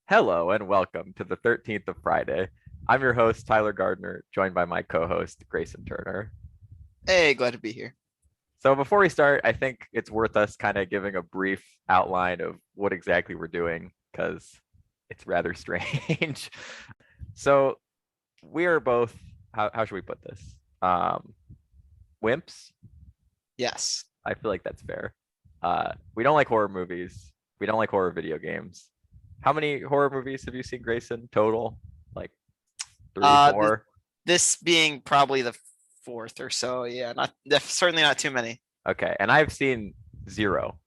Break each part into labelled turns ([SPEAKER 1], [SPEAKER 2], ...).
[SPEAKER 1] Hello and welcome to the 13th of Friday. I'm your host, Tyler Gardner, joined by my co host, Grayson Turner.
[SPEAKER 2] Hey, glad to be here.
[SPEAKER 1] So, before we start, I think it's worth us kind of giving a brief outline of what exactly we're doing because it's rather strange. So, we are both, how should we put this? Wimps.
[SPEAKER 2] Yes.
[SPEAKER 1] I feel like that's fair. We don't like horror movies, we don't like horror video games. How many horror movies have you seen, Grayson, total? Like three,
[SPEAKER 2] This,
[SPEAKER 1] four?
[SPEAKER 2] this being probably the fourth or so. Yeah, certainly not too many.
[SPEAKER 1] Okay, and I've seen zero,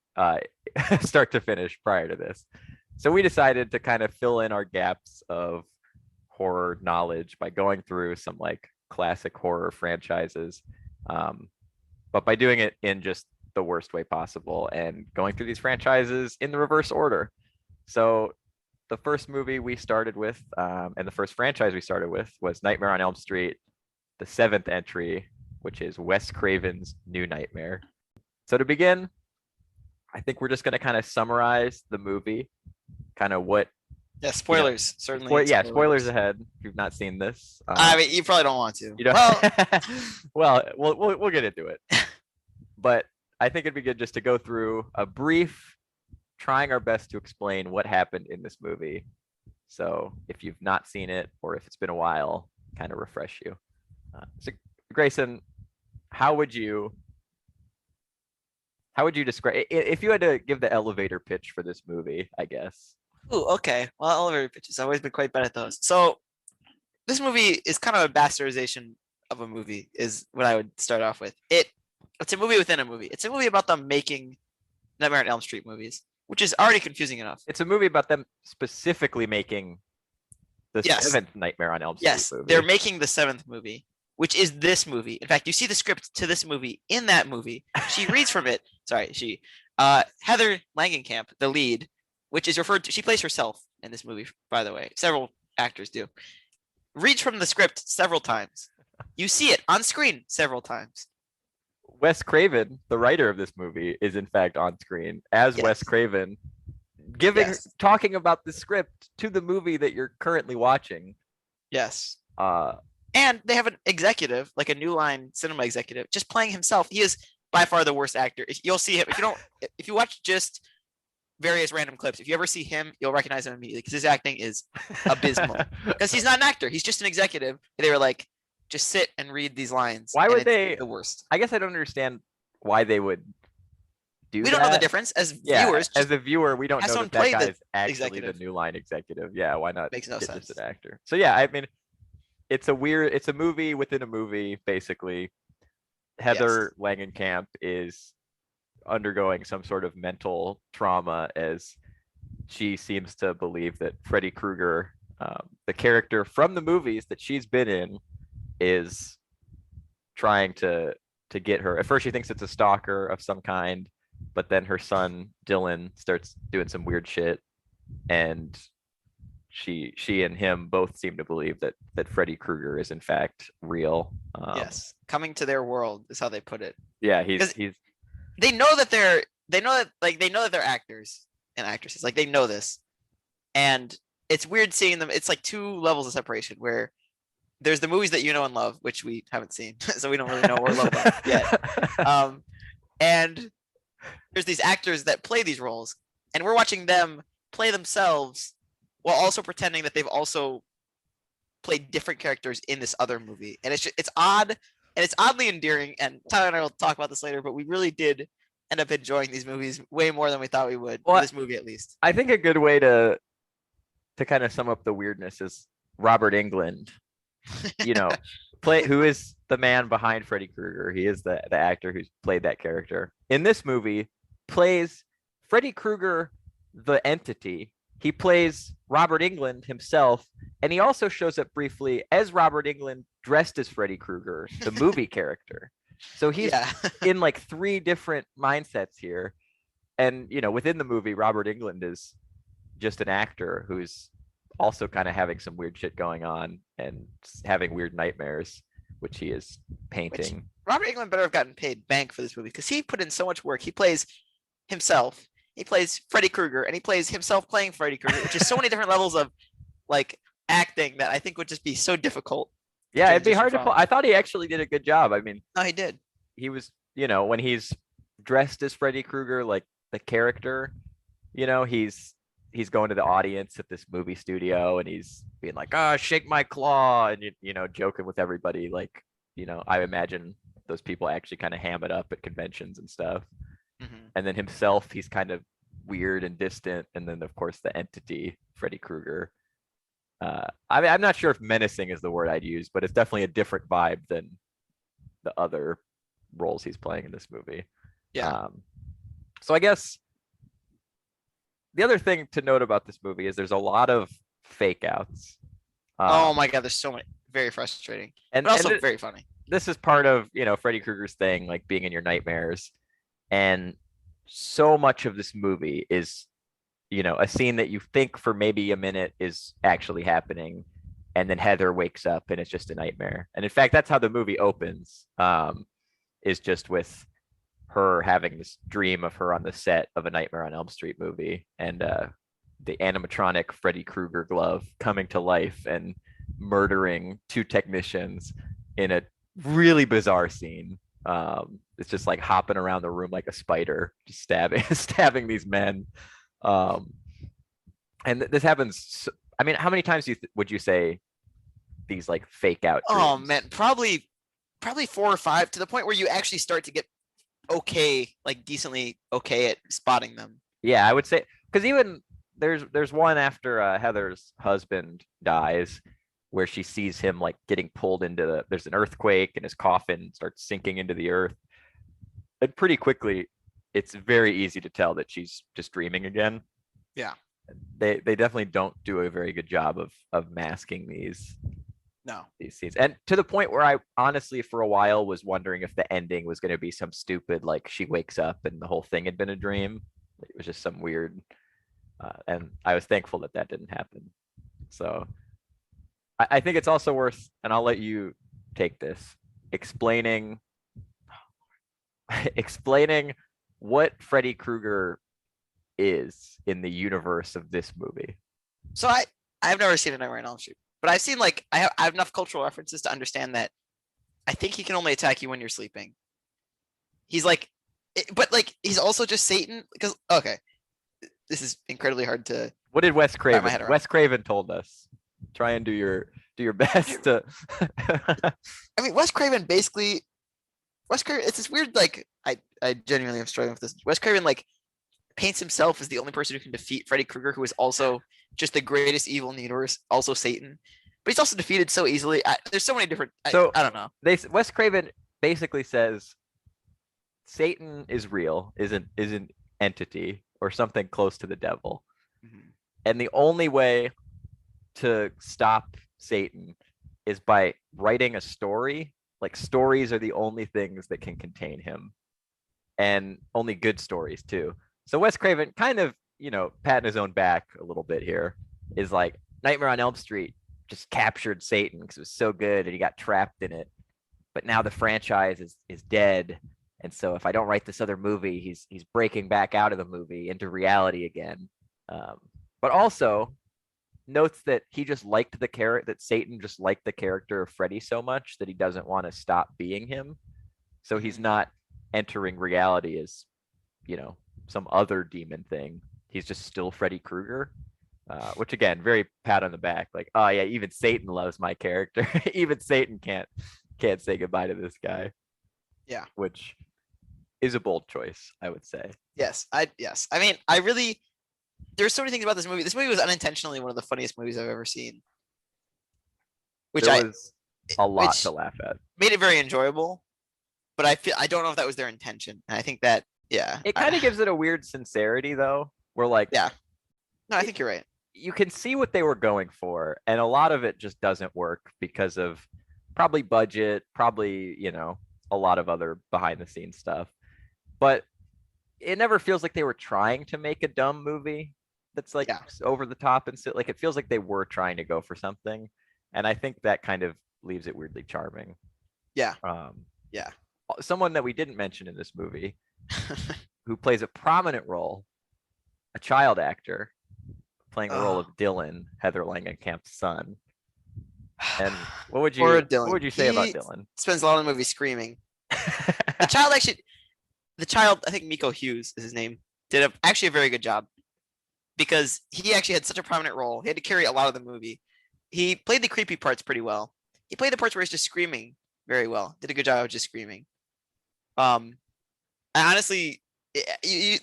[SPEAKER 1] start to finish prior to this. So we decided to kind of fill in our gaps of horror knowledge by going through some like classic horror franchises, but by doing it in just the worst way possible and going through these franchises in the reverse order. So the first movie we started with, and the first franchise we started with was Nightmare on Elm Street, the seventh entry, which is Wes Craven's New Nightmare. So to begin, I think we're just going to kind of summarize the movie, kind of what,
[SPEAKER 2] Yeah, spoilers. Certainly.
[SPEAKER 1] yeah, spoilers ahead if you've not seen this.
[SPEAKER 2] I mean, you probably don't want to.
[SPEAKER 1] You know,
[SPEAKER 2] Well,
[SPEAKER 1] well, we'll get into it. But I think it'd be good just to go through a brief, trying our best to explain what happened in this movie. So if you've not seen it or if it's been a while, kind of refresh you. So Grayson, how would you describe if you had to give the elevator pitch for this movie, I guess?
[SPEAKER 2] ooh, okay. Well, elevator pitches. I've always been quite bad at those. So this movie is kind of a bastardization of a movie, is what I would start off with. It's a movie within a movie. It's a movie about them making Nightmare on Elm Street movies, which is already confusing enough.
[SPEAKER 1] It's a movie about them specifically making the
[SPEAKER 2] Yes.
[SPEAKER 1] seventh Nightmare on Elm Street
[SPEAKER 2] Yes,
[SPEAKER 1] movie.
[SPEAKER 2] they're making the seventh movie, which is this movie. In fact, you see the script to this movie in that movie. She reads from it. Sorry, Heather Langenkamp, the lead, which is referred to. She plays herself in this movie, by the way. Several actors do. Reads from the script several times. You see it on screen several times.
[SPEAKER 1] Wes Craven, the writer of this movie, is in fact on screen as
[SPEAKER 2] Yes.
[SPEAKER 1] Wes Craven, talking about the script to the movie that you're currently watching.
[SPEAKER 2] Yes.
[SPEAKER 1] Uh,
[SPEAKER 2] And they have an executive, like a New Line cinema executive, just playing himself. He is by far the worst actor. You'll see him if you watch just various random clips. If you ever see him, you'll recognize him immediately because his acting is abysmal. Because he's not an actor; he's just an executive. They were like, just sit and read these lines.
[SPEAKER 1] Why would they?
[SPEAKER 2] The worst.
[SPEAKER 1] I guess I don't understand why they would do that.
[SPEAKER 2] We don't know the difference as viewers.
[SPEAKER 1] As a viewer, we don't know that guy is actually
[SPEAKER 2] executive.
[SPEAKER 1] the New Line executive. Yeah, why not?
[SPEAKER 2] Makes no sense.
[SPEAKER 1] Just an actor. So yeah, I mean, it's a movie within a movie, basically. Heather Langenkamp is undergoing some sort of mental trauma as she seems to believe that Freddy Krueger, the character from the movies that she's been in, is trying to get her. At first, she thinks it's a stalker of some kind, but then her son Dylan starts doing some weird shit, and she and him both seem to believe that Freddy Krueger is in fact real.
[SPEAKER 2] Yes, coming to their world is how they put it.
[SPEAKER 1] Yeah, he's
[SPEAKER 2] they know that they're actors and actresses. Like they know this, and it's weird seeing them. It's like two levels of separation where there's the movies that you know and love, which we haven't seen, so we don't really know or love them yet. And there's these actors that play these roles, and we're watching them play themselves while also pretending that they've also played different characters in this other movie. And it's odd, and it's oddly endearing. And Tyler and I will talk about this later, but we really did end up enjoying these movies way more than we thought we would. Well, this movie, at least.
[SPEAKER 1] I think a good way to kind of sum up the weirdness is Robert Englund. Who is the man behind Freddy Krueger. He is the actor who's played that character. In this movie, plays Freddy Krueger, the entity. He plays Robert Englund himself, and he also shows up briefly as Robert Englund dressed as Freddy Krueger, the movie character. So he's in like three different mindsets here. And, within the movie, Robert Englund is just an actor who's also kind of having some weird shit going on and having weird nightmares, which he is painting.
[SPEAKER 2] Robert Englund better have gotten paid bank for this movie because he put in so much work. He plays himself he plays Freddy Krueger, and he plays himself playing Freddy Krueger, which is so many different levels of like acting that I think would just be so difficult to
[SPEAKER 1] Yeah, it'd be
[SPEAKER 2] transition
[SPEAKER 1] hard to pull.
[SPEAKER 2] from.
[SPEAKER 1] I thought he actually did a good job. I mean,
[SPEAKER 2] No, he did.
[SPEAKER 1] he was, when he's dressed as Freddy Krueger, like the character, he's going to the audience at this movie studio and he's being like, shake my claw, and joking with everybody. Like, I imagine those people actually kind of ham it up at conventions and stuff.
[SPEAKER 2] Hmm.
[SPEAKER 1] And then himself, he's kind of weird and distant. And then of course the entity, Freddy Krueger. I mean, I'm not sure if menacing is the word I'd use, but it's definitely a different vibe than the other roles he's playing in this movie.
[SPEAKER 2] Yeah.
[SPEAKER 1] So I guess the other thing to note about this movie is there's a lot of fake outs.
[SPEAKER 2] Oh my god, there's so many. Very frustrating,
[SPEAKER 1] and
[SPEAKER 2] but also
[SPEAKER 1] and
[SPEAKER 2] very funny.
[SPEAKER 1] this is part of Freddy Krueger's thing, like being in your nightmares, and so much of this movie is a scene that you think for maybe a minute is actually happening, and then Heather wakes up and it's just a nightmare. And in fact, that's how the movie opens, is just with her having this dream of her on the set of a Nightmare on Elm Street movie, and the animatronic Freddy Krueger glove coming to life and murdering two technicians in a really bizarre scene. It's just like hopping around the room like a spider, just stabbing these men. And this happens. I mean, how many times would you say these like fake out dreams?
[SPEAKER 2] Oh man, probably 4 or 5, to the point where you actually start to get okay, like decently okay at spotting them.
[SPEAKER 1] Yeah, I would say, because even there's one after Heather's husband dies, where she sees him like getting pulled into there's an earthquake and his coffin starts sinking into the earth. And pretty quickly, it's very easy to tell that she's just dreaming again.
[SPEAKER 2] Yeah.
[SPEAKER 1] They definitely don't do a very good job of masking
[SPEAKER 2] No.
[SPEAKER 1] these scenes. And to the point where I honestly for a while was wondering if the ending was going to be some stupid, like she wakes up and the whole thing had been a dream. It was just some weird, and I was thankful that that didn't happen. So I think it's also worth, and I'll let you take this, explaining explaining what Freddy Krueger is in the universe of this movie.
[SPEAKER 2] So I've never seen a Nightmare on Elm Street, but I've seen like I have enough cultural references to understand that I think he can only attack you when you're sleeping. He's like, but like he's also just Satan, because okay, this is incredibly hard to.
[SPEAKER 1] What did Wes
[SPEAKER 2] my
[SPEAKER 1] Craven?
[SPEAKER 2] head around.
[SPEAKER 1] Wes Craven told us. Try and do your best to.
[SPEAKER 2] I mean, Wes Craven, it's this weird, like I genuinely am struggling with this. Wes Craven like paints himself as the only person who can defeat Freddy Krueger, who is also just the greatest evil in the universe, also Satan. But he's also defeated so easily. There's so many different.
[SPEAKER 1] So
[SPEAKER 2] I don't know.
[SPEAKER 1] Wes Craven basically says Satan is real, is an entity or something close to the devil,
[SPEAKER 2] Mhm.
[SPEAKER 1] and the only way to stop Satan is by writing a story. Like stories are the only things that can contain him, and only good stories too. So Wes Craven kind of, patting his own back a little bit here, is like Nightmare on Elm Street just captured Satan because it was so good and he got trapped in it. But now the franchise is dead. And so if I don't write this other movie, he's breaking back out of the movie into reality again. But also notes that he just liked the character, that Satan just liked the character of Freddy so much that he doesn't want to stop being him. So he's not entering reality as, some other demon thing. He's just still Freddy Krueger, which again, very pat on the back. Like, oh yeah, even Satan loves my character. Even Satan can't say goodbye to this guy.
[SPEAKER 2] Yeah.
[SPEAKER 1] Which is a bold choice, I would say.
[SPEAKER 2] Yes. I mean, I really. There's so many things about this movie. This movie was unintentionally one of the funniest movies I've ever seen.
[SPEAKER 1] There was a lot to laugh at.
[SPEAKER 2] Made it very enjoyable, but I don't know if that was their intention. And I think that
[SPEAKER 1] it kind of gives it a weird sincerity though. We're like,
[SPEAKER 2] yeah. No, I think you're right.
[SPEAKER 1] You can see what they were going for, and a lot of it just doesn't work because of probably budget, probably, a lot of other behind the scenes stuff. But it never feels like they were trying to make a dumb movie that's like over the top, and so like it feels like they were trying to go for something, and I think that kind of leaves it weirdly charming.
[SPEAKER 2] Yeah.
[SPEAKER 1] Someone that we didn't mention in this movie who plays a prominent role a child actor playing the role
[SPEAKER 2] Oh.
[SPEAKER 1] of Dylan, Heather Langenkamp's son. And what would
[SPEAKER 2] Poor
[SPEAKER 1] you
[SPEAKER 2] Dylan.
[SPEAKER 1] say about
[SPEAKER 2] He
[SPEAKER 1] Dylan?
[SPEAKER 2] spends a lot of the movie screaming. The child actually, the child, I think Miko Hughes is his name, did actually a very good job because he actually had such a prominent role. He had to carry a lot of the movie. He played the creepy parts pretty well. He played the parts where he's just screaming very well. Did a good job of just screaming. I honestly,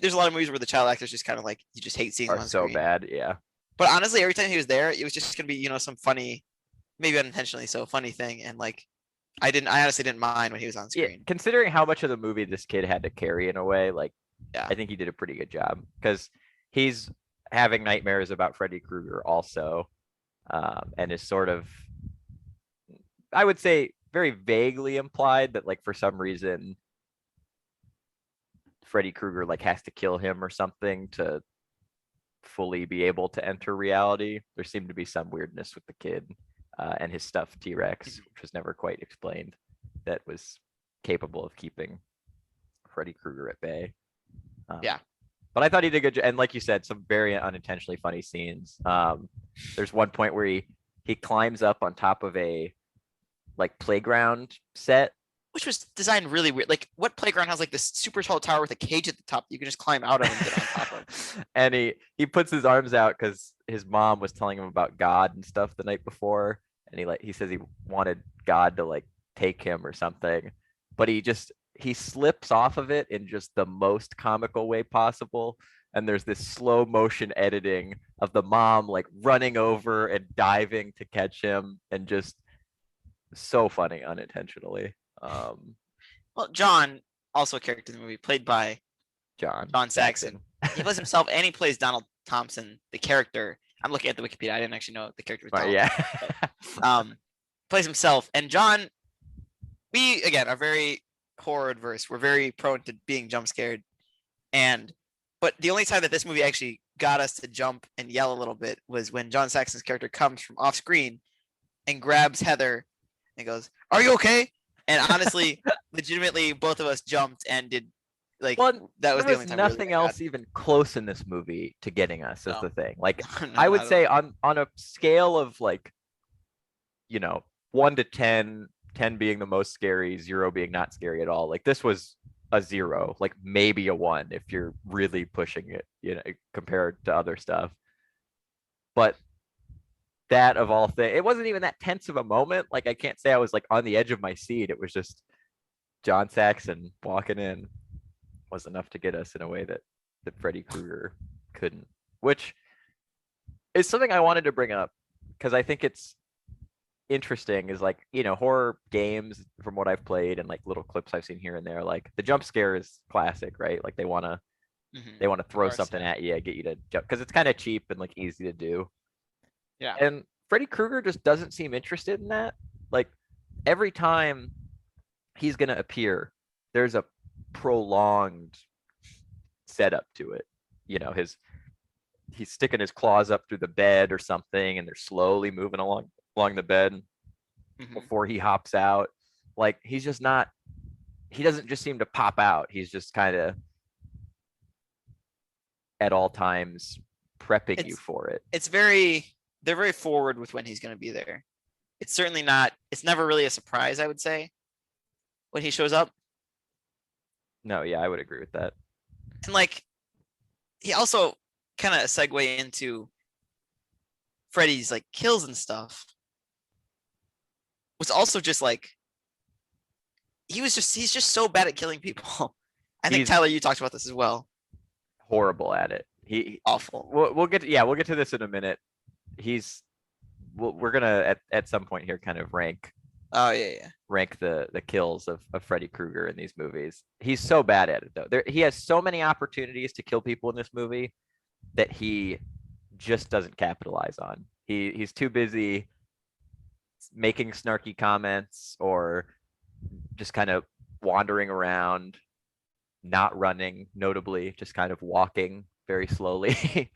[SPEAKER 2] there's a lot of movies where the child actors just kind of like you just hate seeing them
[SPEAKER 1] Are
[SPEAKER 2] on
[SPEAKER 1] so
[SPEAKER 2] screen.
[SPEAKER 1] bad, yeah.
[SPEAKER 2] But honestly, every time he was there, it was just gonna be some funny, maybe unintentionally so funny thing, and like I honestly didn't mind when he was on
[SPEAKER 1] Yeah,
[SPEAKER 2] screen.
[SPEAKER 1] considering how much of the movie this kid had to carry in a way, like
[SPEAKER 2] Yeah.
[SPEAKER 1] I think he did a pretty good job because he's having nightmares about Freddy Krueger also, and is sort of, I would say, very vaguely implied that like for some reason Freddy Krueger like has to kill him or something to fully be able to enter reality. There seemed to be some weirdness with the kid and his stuffed T-Rex, which was never quite explained, that was capable of keeping Freddy Krueger at bay.
[SPEAKER 2] Yeah.
[SPEAKER 1] But I thought he did a good job, and like you said, some very unintentionally funny scenes. There's one point where he climbs up on top of a like playground set.
[SPEAKER 2] Which was designed really weird. Like, what playground has like this super tall tower with a cage at the top that you can just climb out of and get on top of?
[SPEAKER 1] And he puts his arms out because his mom was telling him about God and stuff the night before, and he says he wanted God to like take him or something, but he slips off of it in just the most comical way possible. And there's this slow motion editing of the mom like running over and diving to catch him, and just so funny unintentionally.
[SPEAKER 2] Well, John, also a character in the movie, played by
[SPEAKER 1] John
[SPEAKER 2] John Saxon. He plays himself, and he plays Donald Thompson, the character. I'm looking at the Wikipedia. I didn't actually know the character was Donald.
[SPEAKER 1] Yeah.
[SPEAKER 2] Plays himself, and John. We again are very horror adverse. We're very prone to being jump scared, but the only time that this movie actually got us to jump and yell a little bit was when John Saxon's character comes from off screen and grabs Heather and goes, "Are you okay?" And honestly, legitimately, both of us jumped and did like
[SPEAKER 1] Well,
[SPEAKER 2] that was
[SPEAKER 1] there
[SPEAKER 2] the
[SPEAKER 1] was
[SPEAKER 2] only time
[SPEAKER 1] nothing
[SPEAKER 2] really
[SPEAKER 1] else even close in this movie to getting us as
[SPEAKER 2] No.
[SPEAKER 1] the thing. Like
[SPEAKER 2] No,
[SPEAKER 1] I would
[SPEAKER 2] not at
[SPEAKER 1] say
[SPEAKER 2] all.
[SPEAKER 1] on a scale of like, 1 to 10, 10 being the most scary, 0 being not scary at all. Like this was a 0, like maybe a 1 if you're really pushing it, compared to other stuff. But that of all things, it wasn't even that tense of a moment. Like I can't say I was like on the edge of my seat. It was just John Saxon walking in was enough to get us in a way that Freddy Krueger couldn't, which is something I wanted to bring up because I think it's interesting. Is like, horror games, from what I've played and like little clips I've seen here and there, like the jump scare is classic, right? Like they want to throw
[SPEAKER 2] course,
[SPEAKER 1] something
[SPEAKER 2] yeah.
[SPEAKER 1] at you, get you to jump because it's kind of cheap and like easy to do.
[SPEAKER 2] Yeah.
[SPEAKER 1] And Freddy Krueger just doesn't seem interested in that. Like every time he's gonna appear, there's a prolonged setup to it. He's sticking his claws up through the bed or something, and they're slowly moving along the bed before he hops out. Like he's just not. He doesn't just seem to pop out. He's just kind of at all times prepping you for it.
[SPEAKER 2] They're very forward with when he's going to be there. It's certainly not. It's never really a surprise, I would say, when he shows up.
[SPEAKER 1] No, yeah, I would agree with that.
[SPEAKER 2] And like, he also kind of segue into Freddy's like kills and stuff. Was also just like he's just so bad at killing people. I think
[SPEAKER 1] He's
[SPEAKER 2] Tyler, you talked about this as well.
[SPEAKER 1] horrible at it.
[SPEAKER 2] Awful.
[SPEAKER 1] We'll get to this in a minute. We're gonna at some point here kind of rank
[SPEAKER 2] Oh yeah.
[SPEAKER 1] the kills of Freddy Krueger in these movies. He's so bad at it though. He has so many opportunities to kill people in this movie that he just doesn't capitalize on. He's too busy making snarky comments or just kind of wandering around, not running, notably, just kind of walking very slowly.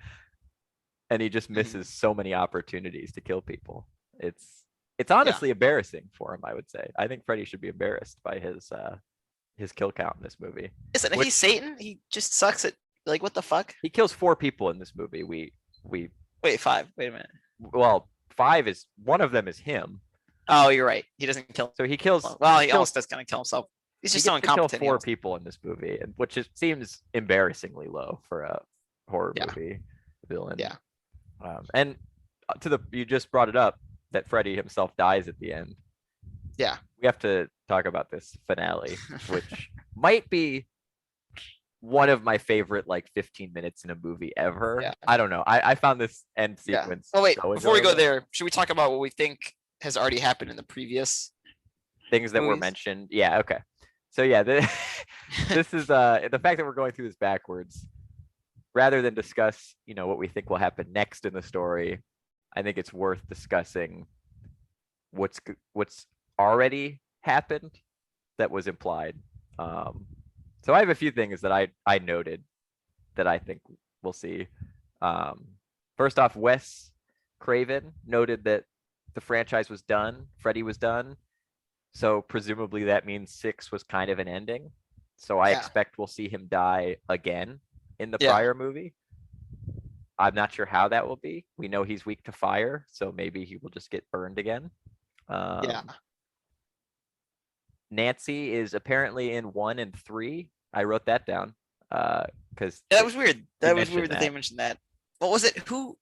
[SPEAKER 1] And he just misses so many opportunities to kill people. It's honestly embarrassing for him, I would say. I think Freddy should be embarrassed by his kill count in this movie.
[SPEAKER 2] Listen, if he's Satan, he just sucks at Like, what the fuck?
[SPEAKER 1] He kills 4 people in this movie. We
[SPEAKER 2] Wait, 5. Wait a minute.
[SPEAKER 1] well, 5 is one of them is him.
[SPEAKER 2] Oh, you're right. He doesn't kill.
[SPEAKER 1] So he kills.
[SPEAKER 2] Well, he
[SPEAKER 1] kills,
[SPEAKER 2] almost does kind of kill himself. He's
[SPEAKER 1] he
[SPEAKER 2] just so
[SPEAKER 1] gets to kill
[SPEAKER 2] incompetent.
[SPEAKER 1] 4 people in this movie, which seems embarrassingly low for a horror movie villain.
[SPEAKER 2] Yeah.
[SPEAKER 1] And you just brought it up that Freddy himself dies at the end.
[SPEAKER 2] Yeah.
[SPEAKER 1] We have to talk about this finale, which might be one of my favorite like 15 minutes in a movie ever.
[SPEAKER 2] Yeah.
[SPEAKER 1] I don't know. I found this end sequence.
[SPEAKER 2] Oh wait,
[SPEAKER 1] so
[SPEAKER 2] before we go
[SPEAKER 1] enjoyable.
[SPEAKER 2] there, should we talk about what we think has already happened in the previous
[SPEAKER 1] Things that were
[SPEAKER 2] movies?
[SPEAKER 1] mentioned? Yeah. Okay. So yeah, this is the fact that we're going through this backwards, rather than discuss what we think will happen next in the story. I think it's worth discussing what's already happened that was implied. So I have a few things that I noted that I think we'll see. First off, Wes Craven noted that the franchise was done. Freddy was done. So presumably that means 6 was kind of an ending. So I expect we'll see him die again in the prior movie. I'm not sure how that will be. We know he's weak to fire, so maybe he will just get burned again. Nancy is apparently in 1 and 3. I wrote that down because
[SPEAKER 2] that was weird. That was
[SPEAKER 1] mentioned
[SPEAKER 2] weird that they mentioned that. What was it? Who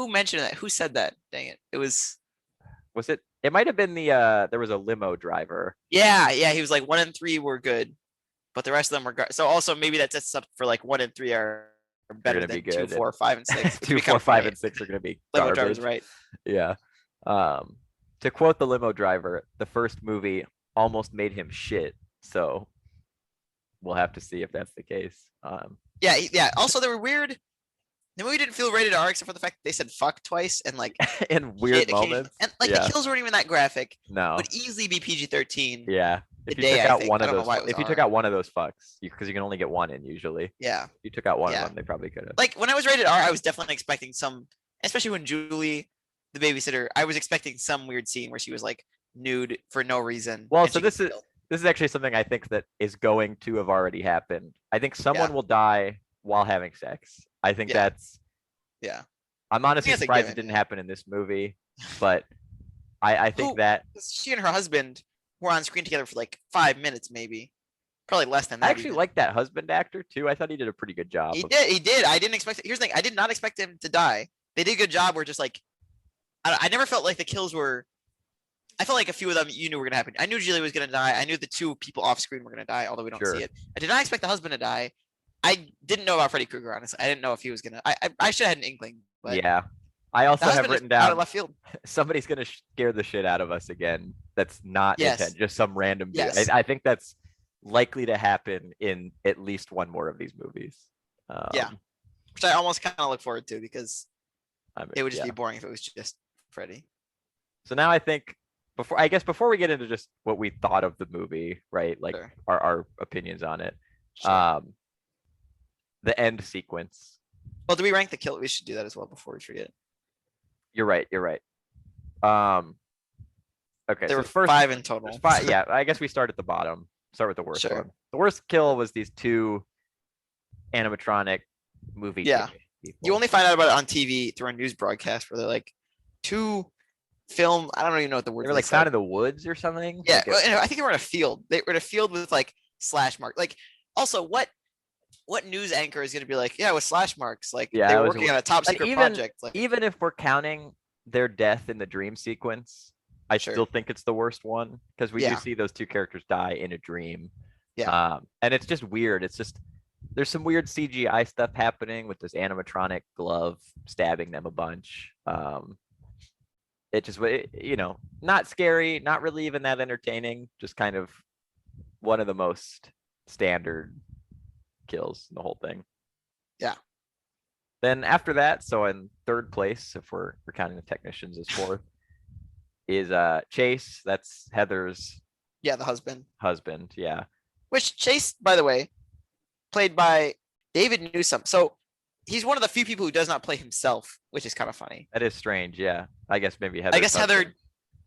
[SPEAKER 2] mentioned that? Who said that? Dang it! It was.
[SPEAKER 1] Was it? It might have been the there was a limo driver.
[SPEAKER 2] Yeah. He was like 1 and 3 were good, but the rest of them were so also maybe that sets up for like 1 and 3 are better than 2, 4, 5, and 6.
[SPEAKER 1] 2, 4, 5, and 6 are gonna be
[SPEAKER 2] limo drivers, right?
[SPEAKER 1] Yeah. To quote the limo driver, the first movie almost made him shit. So we'll have to see if that's the case.
[SPEAKER 2] Yeah. Also, they were weird. The movie didn't feel rated R except for the fact that they said fuck twice and like
[SPEAKER 1] in weird moments.
[SPEAKER 2] And like the kills weren't even that graphic.
[SPEAKER 1] No.
[SPEAKER 2] Would easily be PG-13.
[SPEAKER 1] Yeah. If you took out one of those, if you took out one of those fucks, because you can only get one in usually.
[SPEAKER 2] Yeah.
[SPEAKER 1] If you took out one of them, they probably could have.
[SPEAKER 2] Like when I was rated R, I was definitely expecting some, especially when Julie, the babysitter, I was expecting some weird scene where she was like nude for no reason.
[SPEAKER 1] Well, so this is actually something I think that is going to have already happened. I think someone will die while having sex. I think that's.
[SPEAKER 2] Yeah.
[SPEAKER 1] I'm honestly surprised it didn't happen in this movie, but I think that
[SPEAKER 2] she and her husband were on screen together for like 5 minutes, maybe, probably less than that.
[SPEAKER 1] I actually like that husband actor too. I thought he did a pretty good job.
[SPEAKER 2] He did. I didn't expect it. Here's the thing: I did not expect him to die. They did a good job. Where just like, I never felt like the kills were. I felt like a few of them you knew were gonna happen. I knew Julie was gonna die. I knew the 2 people off screen were gonna die, although we don't see it. I did not expect the husband to die. I didn't know about Freddy Krueger, honestly. I didn't know if he was gonna. I should have had an inkling. But
[SPEAKER 1] yeah. I also have written down
[SPEAKER 2] out of left field.
[SPEAKER 1] Somebody's gonna scare the shit out of us again. That's not intent, just some random dude. I think that's likely to happen in at least one more of these movies.
[SPEAKER 2] Which I almost kind of look forward to because it would just be boring if it was just Freddy.
[SPEAKER 1] So now I think before we get into just what we thought of the movie, right? Like our opinions on it. The end sequence.
[SPEAKER 2] Well, do we rank the kill? We should do that as well before we forget.
[SPEAKER 1] You're right. Okay.
[SPEAKER 2] There were 5 in total.
[SPEAKER 1] 5, yeah, I guess we start at the bottom. Start with the worst one. The worst kill was these 2 animatronic movie.
[SPEAKER 2] Yeah. You only find out about it on TV through a news broadcast where they're like 2 film. I don't even know what the word.
[SPEAKER 1] They were like found in the woods or something.
[SPEAKER 2] Yeah, I think they were in a field. They were in a field with like slash mark. Like, also, what news anchor is going to be like, with slash marks? Like, they were working on a top secret project. Like,
[SPEAKER 1] even if we're counting their death in the dream sequence, I still think it's the worst one because we do see those 2 characters die in a dream.
[SPEAKER 2] Yeah.
[SPEAKER 1] And it's just weird. It's just there's some weird CGI stuff happening with this animatronic glove stabbing them a bunch. It just, not scary, not really even that entertaining, just kind of one of the most standard kills in the whole thing.
[SPEAKER 2] Yeah.
[SPEAKER 1] Then after that, so in 3rd place, if we're counting the technicians as 4th, is Chase. That's Heather's.
[SPEAKER 2] Yeah, the husband.
[SPEAKER 1] Yeah.
[SPEAKER 2] Which Chase, by the way, played by David Newsom. So he's one of the few people who does not play himself, which is kind of funny.
[SPEAKER 1] That is strange. Yeah. I guess maybe
[SPEAKER 2] Heather.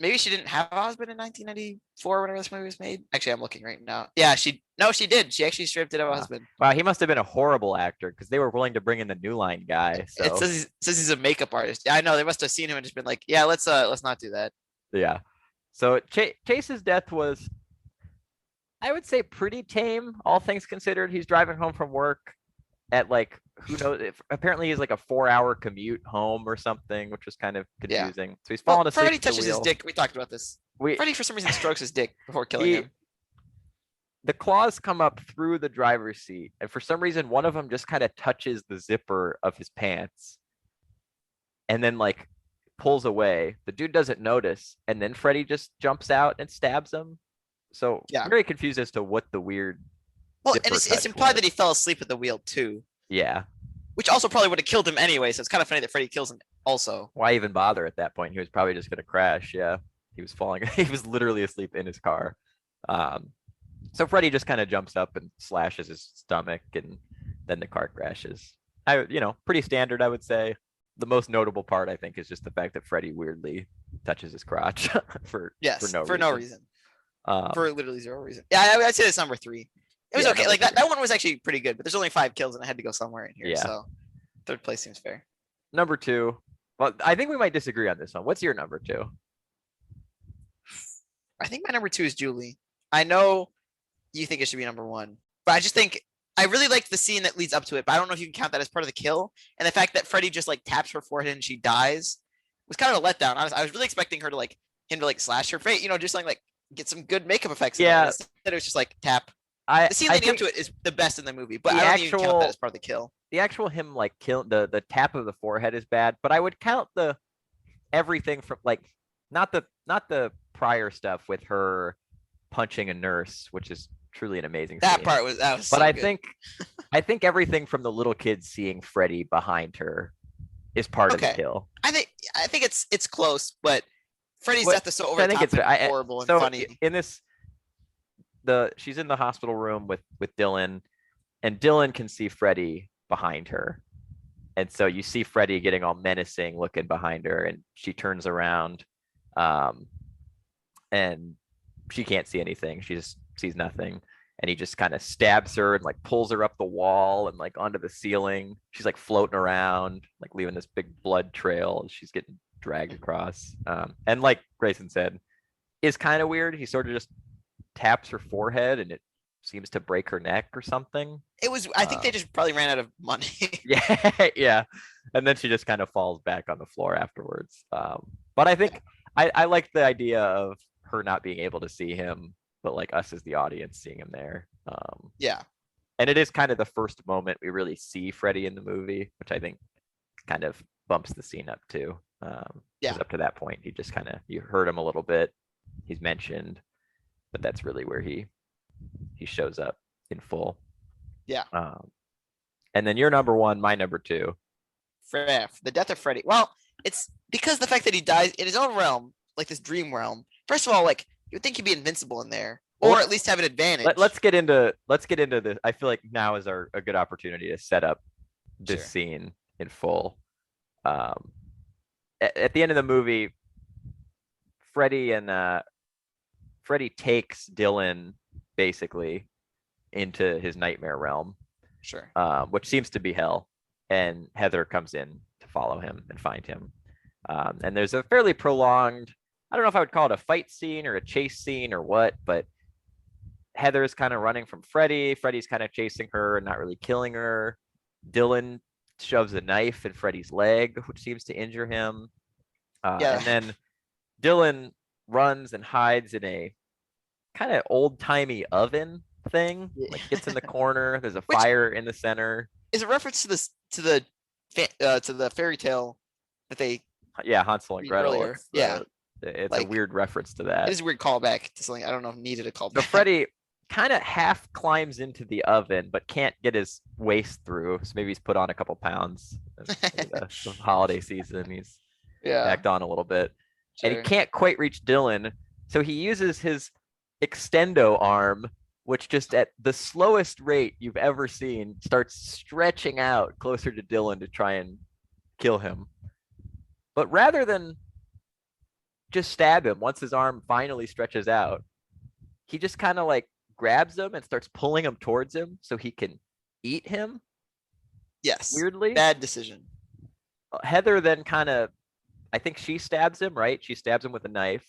[SPEAKER 2] maybe she didn't have a husband in 1994 whenever this movie was made. Actually, I'm looking right now. Yeah, she did. She actually straight up did have a husband.
[SPEAKER 1] Wow, he must have been a horrible actor because they were willing to bring in the New Line guy.
[SPEAKER 2] It
[SPEAKER 1] So
[SPEAKER 2] says he's a makeup artist. Yeah, I know they must have seen him and just been like, yeah, let's not do that.
[SPEAKER 1] yeah. So Chase's death was, I would say, pretty tame, all things considered. He's driving home from work at like, who knows, apparently he's like a 4-hour commute home or something, which was kind of
[SPEAKER 2] Yeah.
[SPEAKER 1] confusing. So he's falling asleep
[SPEAKER 2] Freddy
[SPEAKER 1] at the
[SPEAKER 2] touches his
[SPEAKER 1] wheel.
[SPEAKER 2] dick. We talked about this. Freddy for some reason strokes his dick before killing him.
[SPEAKER 1] The claws come up through the driver's seat, and for some reason one of them just kind of touches the zipper of his pants and then like pulls away. The dude doesn't notice, and then Freddy just jumps out and stabs him. So
[SPEAKER 2] Yeah.
[SPEAKER 1] I'm very confused as to what the weird
[SPEAKER 2] Well,
[SPEAKER 1] zipper
[SPEAKER 2] and it's
[SPEAKER 1] touch
[SPEAKER 2] implied
[SPEAKER 1] was.
[SPEAKER 2] that he fell asleep at the wheel too,
[SPEAKER 1] Yeah.
[SPEAKER 2] which also probably would have killed him anyway. So it's kind of funny that Freddy kills him also.
[SPEAKER 1] Why even bother at that point? He was probably just gonna crash. Yeah. He was falling. He was literally asleep in his car. So Freddy just kind of jumps up and slashes his stomach, and then the car crashes. Pretty standard, I would say. The most notable part, I think, is just the fact that Freddy weirdly touches his crotch for no reason.
[SPEAKER 2] For literally zero reason. Yeah, I'd say it's number 3. It was okay. Like that one was actually pretty good, but there's only 5 kills and I had to go somewhere in here.
[SPEAKER 1] Yeah.
[SPEAKER 2] So 3rd place seems fair.
[SPEAKER 1] Number 2. Well, I think we might disagree on this one. What's your number 2?
[SPEAKER 2] I think my number 2 is Julie. I know you think it should be number 1, but I just think I really liked the scene that leads up to it, but I don't know if you can count that as part of the kill. And the fact that Freddy just like taps her forehead and she dies was kind of a letdown. I was really expecting her to like him to like slash her face, just like get some good makeup effects.
[SPEAKER 1] Yeah.
[SPEAKER 2] Instead it was just like tap. The scene leading up to it is the best in the movie, but I don't even count that as part of the kill.
[SPEAKER 1] The actual him like kill the tap of the forehead is bad, but I would count the everything from like not the prior stuff with her punching a nurse, which is truly an amazing
[SPEAKER 2] That
[SPEAKER 1] scene.
[SPEAKER 2] part was
[SPEAKER 1] But
[SPEAKER 2] so
[SPEAKER 1] I
[SPEAKER 2] good.
[SPEAKER 1] think everything from the little kids seeing Freddy behind her is part of the kill.
[SPEAKER 2] I think it's close, but Freddy's
[SPEAKER 1] But
[SPEAKER 2] death is so over
[SPEAKER 1] I
[SPEAKER 2] the
[SPEAKER 1] think
[SPEAKER 2] top
[SPEAKER 1] it's
[SPEAKER 2] and horrible and
[SPEAKER 1] so
[SPEAKER 2] funny.
[SPEAKER 1] in this, she's in the hospital room with Dylan, and Dylan can see Freddy behind her, and so you see Freddy getting all menacing, looking behind her, and she turns around, and she can't see anything. She just sees nothing, and he just kind of stabs her and like pulls her up the wall and like onto the ceiling. She's like floating around, like leaving this big blood trail. She's getting dragged across, and like Grayson said, is kind of weird. He sort of just taps her forehead and it seems to break her neck or something.
[SPEAKER 2] It was. I think they just probably ran out of money.
[SPEAKER 1] Yeah. And then she just kind of falls back on the floor afterwards. But I think I like the idea of her not being able to see him, but like us as the audience seeing him there.
[SPEAKER 2] Yeah.
[SPEAKER 1] And it is kind of the first moment we really see Freddy in the movie, which I think kind of bumps the scene up too.
[SPEAKER 2] Yeah.
[SPEAKER 1] 'Cause up to that point, he just kind of, you heard him a little bit. He's mentioned, but that's really where he shows up in full.
[SPEAKER 2] Yeah.
[SPEAKER 1] And then your number 1, my number 2.
[SPEAKER 2] The death of Freddy. Well, it's because the fact that he dies in his own realm, like this dream realm. First of all, like you would think he'd be invincible in there, or at least have an advantage.
[SPEAKER 1] Let's get into this. I feel like now is a good opportunity to set up this scene in full. At the end of the movie, Freddy takes Dylan basically into his nightmare realm.
[SPEAKER 2] Sure.
[SPEAKER 1] Which seems to be hell. And Heather comes in to follow him and find him. And there's a fairly prolonged, I don't know if I would call it a fight scene or a chase scene or what, but Heather's kind of running from Freddy. Freddy's kind of chasing her and not really killing her. Dylan shoves a knife in Freddy's leg, which seems to injure him. And then Dylan runs and hides in a kind of old-timey oven thing. Like gets in the corner. There's a fire in the center.
[SPEAKER 2] Is a reference to this to the fairy tale that they
[SPEAKER 1] Hansel and Gretel.
[SPEAKER 2] Earlier.
[SPEAKER 1] It's
[SPEAKER 2] like,
[SPEAKER 1] a weird reference to that.
[SPEAKER 2] It is a weird callback to something I don't know if needed a callback.
[SPEAKER 1] So Freddy kind of half climbs into the oven, but can't get his waist through. So maybe he's put on a couple pounds. The holiday season, he's backed on a little bit. Sure. And he can't quite reach Dylan. So he uses his extendo arm, which just at the slowest rate you've ever seen starts stretching out closer to Dylan to try and kill him. But rather than just stab him. Once his arm finally stretches out, he just kind of like grabs him and starts pulling him towards him so he can eat him.
[SPEAKER 2] Yes.
[SPEAKER 1] Weirdly,
[SPEAKER 2] Bad decision.
[SPEAKER 1] Heather then kind of, I think she stabs him, right? She stabs him with a knife,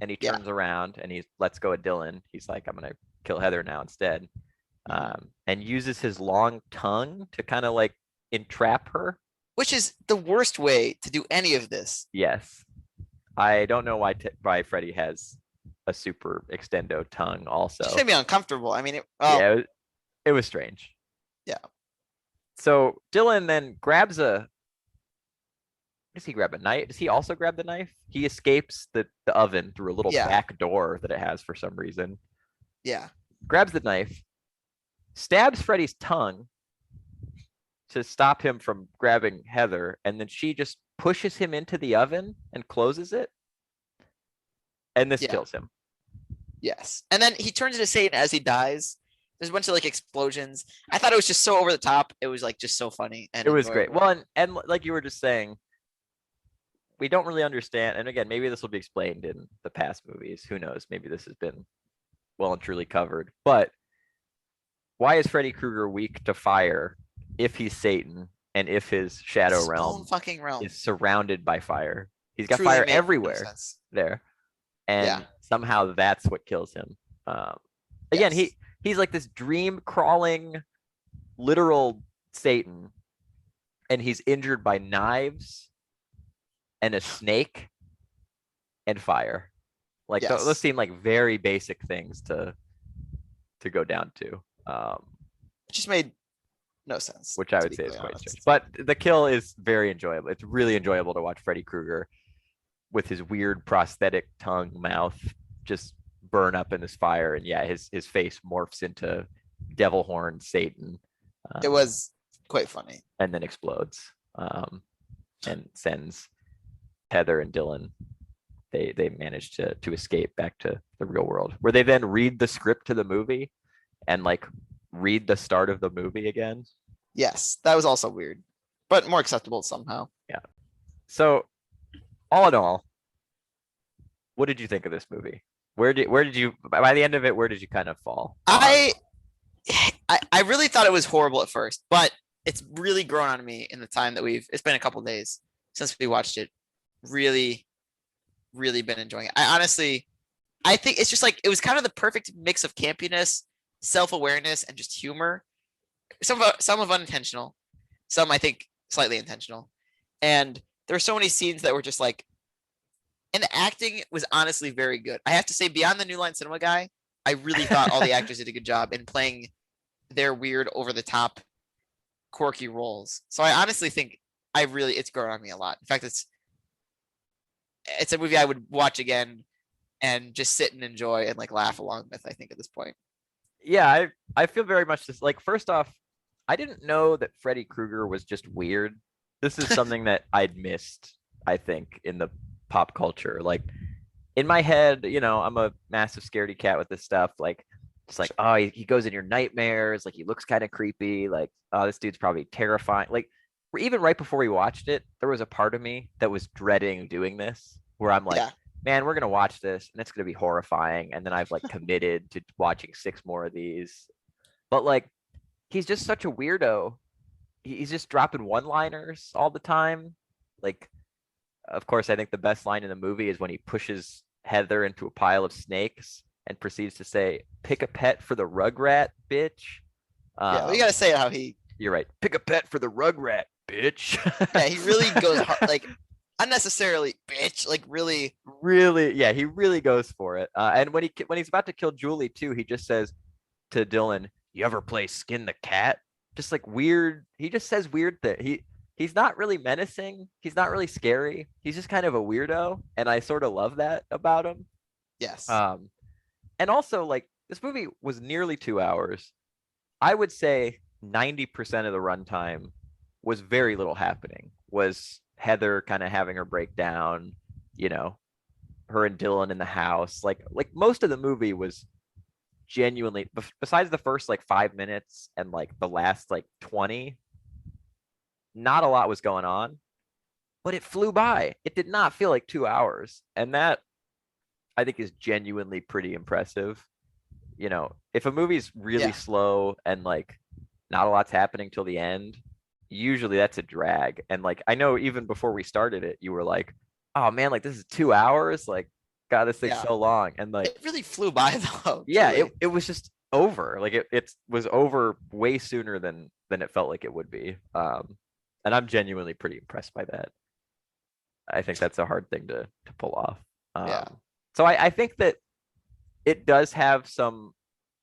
[SPEAKER 1] and he
[SPEAKER 2] Yeah.
[SPEAKER 1] turns around and he lets go of Dylan. He's like, I'm gonna kill Heather now instead, and uses his long tongue to kind of like entrap her.
[SPEAKER 2] Which is the worst way to do any of this.
[SPEAKER 1] Yes, I don't know why Freddy has a super extendo tongue. Also,
[SPEAKER 2] It just made me uncomfortable. I mean,
[SPEAKER 1] yeah, it was strange.
[SPEAKER 2] Yeah.
[SPEAKER 1] So Dylan then grabs a. Does he grab a knife? Does he also grab the knife? He escapes the oven through a little
[SPEAKER 2] Yeah.
[SPEAKER 1] back door that it has for some reason.
[SPEAKER 2] Yeah.
[SPEAKER 1] Grabs the knife, stabs Freddy's tongue to stop him from grabbing Heather, and then she just pushes him into the oven and closes it. And this
[SPEAKER 2] Yeah.
[SPEAKER 1] kills him.
[SPEAKER 2] Yes. And then he turns into Satan as he dies. There's a bunch of like explosions. I thought it was just so over the top. It was like just so funny. And
[SPEAKER 1] It was great.
[SPEAKER 2] enjoyable.
[SPEAKER 1] Well, and like you were just saying, we don't really understand. And again, maybe this will be explained in the past movies. Who knows? Maybe this has been well and truly covered. But why is Freddy Krueger weak to fire if he's Satan and if his shadow
[SPEAKER 2] His own
[SPEAKER 1] realm
[SPEAKER 2] fucking realm.
[SPEAKER 1] is surrounded by fire? He's got
[SPEAKER 2] Truly
[SPEAKER 1] fire
[SPEAKER 2] made no
[SPEAKER 1] everywhere
[SPEAKER 2] sense.
[SPEAKER 1] there. And
[SPEAKER 2] Yeah.
[SPEAKER 1] somehow that's what kills him. Again,
[SPEAKER 2] Yes.
[SPEAKER 1] he's like this dream crawling literal Satan, and he's injured by knives and a snake and fire. Like
[SPEAKER 2] Yes.
[SPEAKER 1] those seem like very basic things to go down to.
[SPEAKER 2] It just made no sense.
[SPEAKER 1] Which I
[SPEAKER 2] to
[SPEAKER 1] would
[SPEAKER 2] be
[SPEAKER 1] say is
[SPEAKER 2] clearly
[SPEAKER 1] quite
[SPEAKER 2] honest.
[SPEAKER 1] strange. But the kill is very enjoyable. It's really enjoyable to watch Freddy Krueger with his weird prosthetic tongue mouth just burn up in this fire, and yeah, his face morphs into devil horn Satan.
[SPEAKER 2] It was quite funny.
[SPEAKER 1] And then explodes, and sends Heather and Dylan. They manage to escape back to the real world, where they then read the script to the movie and like read the start of the movie again.
[SPEAKER 2] Yes, that was also weird, but more acceptable somehow.
[SPEAKER 1] Yeah. So, all in all, what did you think of this movie? Where did you, by the end of it, where did you kind of fall?
[SPEAKER 2] I really thought it was horrible at first, but it's really grown on me in the time that it's been a couple days since we watched it. Really, really been enjoying it. I think it's just like, it was kind of the perfect mix of campiness, self-awareness, and just humor. Some of unintentional, some I think slightly intentional. And there were so many scenes that were just like, and the acting was honestly very good. I have to say, beyond the New Line Cinema guy, I really thought all the actors did a good job in playing their weird, over the top, quirky roles. So I honestly think it's grown on me a lot. In fact, it's a movie I would watch again and just sit and enjoy and like laugh along with, I think, at this point.
[SPEAKER 1] Yeah, I feel very much this. Like, first off, I didn't know that Freddy Krueger was just weird. This is something that I'd missed, I think, in the pop culture. Like, in my head, I'm a massive scaredy cat with this stuff. Like, it's like, oh, he goes in your nightmares. Like, he looks kind of creepy. Like, oh, this dude's probably terrifying. Like, even right before we watched it, there was a part of me that was dreading doing this, where I'm like,
[SPEAKER 2] Yeah.
[SPEAKER 1] man, we're gonna watch this and it's gonna be horrifying. And then I've like committed to watching 6 more of these. But like, he's just such a weirdo. He's just dropping one-liners all the time. Like, of course, I think the best line in the movie is when he pushes Heather into a pile of snakes and proceeds to say, "Pick a pet for the rugrat, bitch."
[SPEAKER 2] Yeah, we gotta say how he.
[SPEAKER 1] You're right. Pick a pet for the rugrat, bitch.
[SPEAKER 2] Yeah, he really goes hard, like unnecessarily, bitch. Like really.
[SPEAKER 1] Really, yeah, he really goes for it. And when he's about to kill Julie too, he just says to Dylan, "You ever play Skin the Cat?" Just like weird. He just says weird thing. He's not really menacing. He's not really scary. He's just kind of a weirdo, and I sort of love that about him.
[SPEAKER 2] Yes.
[SPEAKER 1] And also, like, this movie was nearly 2 hours. I would say 90% of the runtime was very little happening. Was Heather kind of having her breakdown, her and Dylan in the house. Like most of the movie was genuinely, besides the first like 5 minutes and like the last like 20, not a lot was going on. but it flew by. It did not feel like 2 hours. And that I think is genuinely pretty impressive. You know, if a movie's really
[SPEAKER 2] Yeah.
[SPEAKER 1] slow and like not a lot's happening till the end, usually that's a drag. And like I know even before we started it, you were like, "Oh man, like this is 2 hours. Like, God, this thing's
[SPEAKER 2] Yeah.
[SPEAKER 1] so long." And like,
[SPEAKER 2] It really flew by though,
[SPEAKER 1] yeah,
[SPEAKER 2] truly.
[SPEAKER 1] it was just over. Like it was over way sooner than it felt like it would be. And I'm genuinely pretty impressed by that. I think that's a hard thing to pull off.
[SPEAKER 2] Yeah.
[SPEAKER 1] So I think that it does have some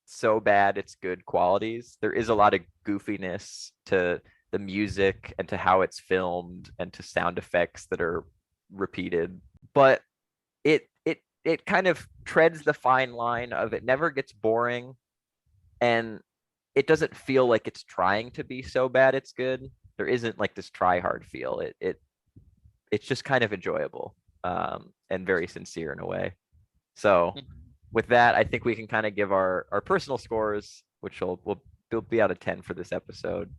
[SPEAKER 1] so bad it's good qualities. There is a lot of goofiness to the music and to how it's filmed and to sound effects that are repeated, but it kind of treads the fine line of it never gets boring, and it doesn't feel like it's trying to be so bad it's good. There isn't like this try hard feel. It's just kind of enjoyable, and very sincere in a way. So
[SPEAKER 2] Mhm.
[SPEAKER 1] with that, I think we can kind of give our personal scores, which will be out of 10 for this episode.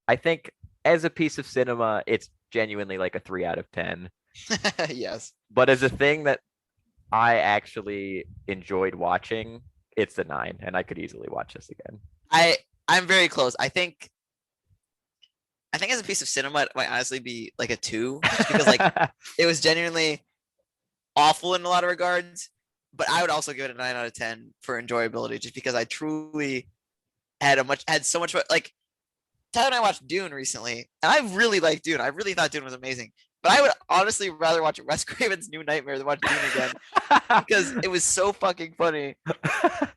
[SPEAKER 1] I think as a piece of cinema, it's genuinely like a 3 out of 10.
[SPEAKER 2] Yes.
[SPEAKER 1] But as a thing that I actually enjoyed watching, it's a 9, and I could easily watch this again.
[SPEAKER 2] I I'm very close. I think as a piece of cinema, it might honestly be like a 2, just because like it was genuinely awful in a lot of regards. But I would also give it a 9 out of 10 for enjoyability, just because I truly had so much like Tyler and I watched Dune recently, and I really liked Dune. I really thought Dune was amazing. But I would honestly rather watch Wes Craven's New Nightmare than watch Dune again, because it was so fucking funny.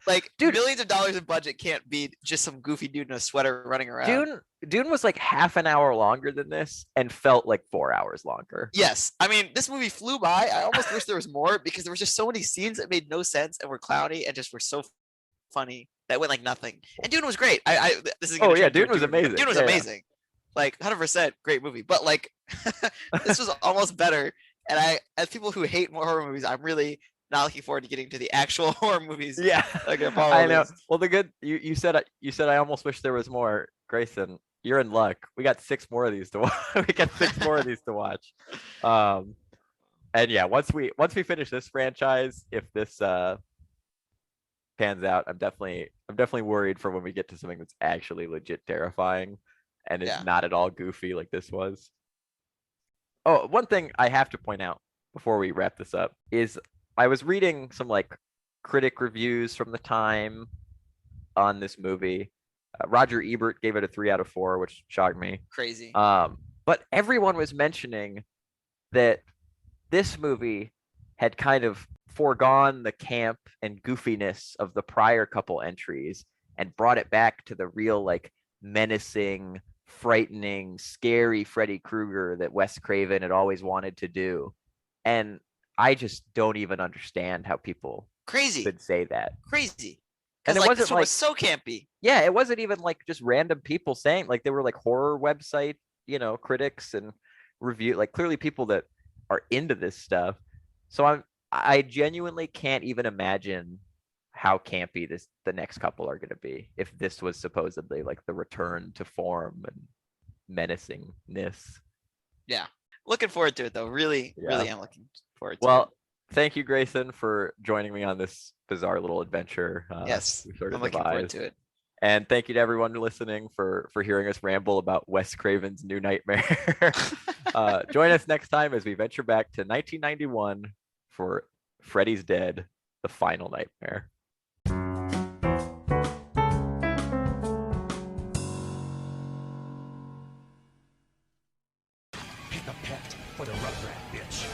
[SPEAKER 2] Like
[SPEAKER 1] Dude,
[SPEAKER 2] millions of dollars in budget can't beat just some goofy dude in a sweater running around.
[SPEAKER 1] Dune was like half an hour longer than this and felt like 4 hours longer.
[SPEAKER 2] Yes, I mean this movie flew by. I almost wish there was more, because there was just so many scenes that made no sense and were clowny and just were so funny that went like nothing. And Dune was great. This is gonna
[SPEAKER 1] Oh
[SPEAKER 2] turn
[SPEAKER 1] yeah,
[SPEAKER 2] into a
[SPEAKER 1] Dune was
[SPEAKER 2] Dune review, but
[SPEAKER 1] amazing.
[SPEAKER 2] Dune was
[SPEAKER 1] Yeah, yeah.
[SPEAKER 2] amazing. Like 100% great movie. But like this was almost better. And as people who hate more horror movies, I'm really not looking forward to getting to the actual horror movies
[SPEAKER 1] Yeah,
[SPEAKER 2] that are gonna follow
[SPEAKER 1] I know.
[SPEAKER 2] this.
[SPEAKER 1] Well, the good you said I almost wish there was more. Grayson, you're in luck. We got 6 more of these to watch. We got 6 more of these to watch. Um, and yeah, once we finish this franchise, if this pans out, I'm definitely worried for when we get to something that's actually legit terrifying and is
[SPEAKER 2] Yeah.
[SPEAKER 1] not at all goofy like this was. Oh, one thing I have to point out before we wrap this up is I was reading some like critic reviews from the time on this movie. Roger Ebert gave it a 3 out of 4, which shocked me.
[SPEAKER 2] Crazy.
[SPEAKER 1] But everyone was mentioning that this movie had kind of foregone the camp and goofiness of the prior couple entries and brought it back to the real like menacing, frightening, scary Freddy Krueger that Wes Craven had always wanted to do. And I just don't even understand how people
[SPEAKER 2] Crazy.
[SPEAKER 1] could say that.
[SPEAKER 2] Crazy.
[SPEAKER 1] And
[SPEAKER 2] Because
[SPEAKER 1] it
[SPEAKER 2] like
[SPEAKER 1] wasn't
[SPEAKER 2] this one was
[SPEAKER 1] like,
[SPEAKER 2] so campy.
[SPEAKER 1] yeah, it wasn't even like just random people saying, like they were like horror website, critics and review, like clearly people that are into this stuff. So I genuinely can't even imagine how campy the next couple are going to be if this was supposedly like the return to form and menacingness.
[SPEAKER 2] Yeah. Looking forward to it though. Really,
[SPEAKER 1] Yeah.
[SPEAKER 2] really am looking forward to it.
[SPEAKER 1] Well, thank you, Grayson, for joining me on this bizarre little adventure.
[SPEAKER 2] Yes.
[SPEAKER 1] We sort of
[SPEAKER 2] I'm looking forward
[SPEAKER 1] devised.
[SPEAKER 2] to it.
[SPEAKER 1] And thank you to everyone listening for hearing us ramble about Wes Craven's New Nightmare. Join us next time as we venture back to 1991 for Freddy's Dead, The Final Nightmare.
[SPEAKER 3] Pick a pet for the Rugrat bitch.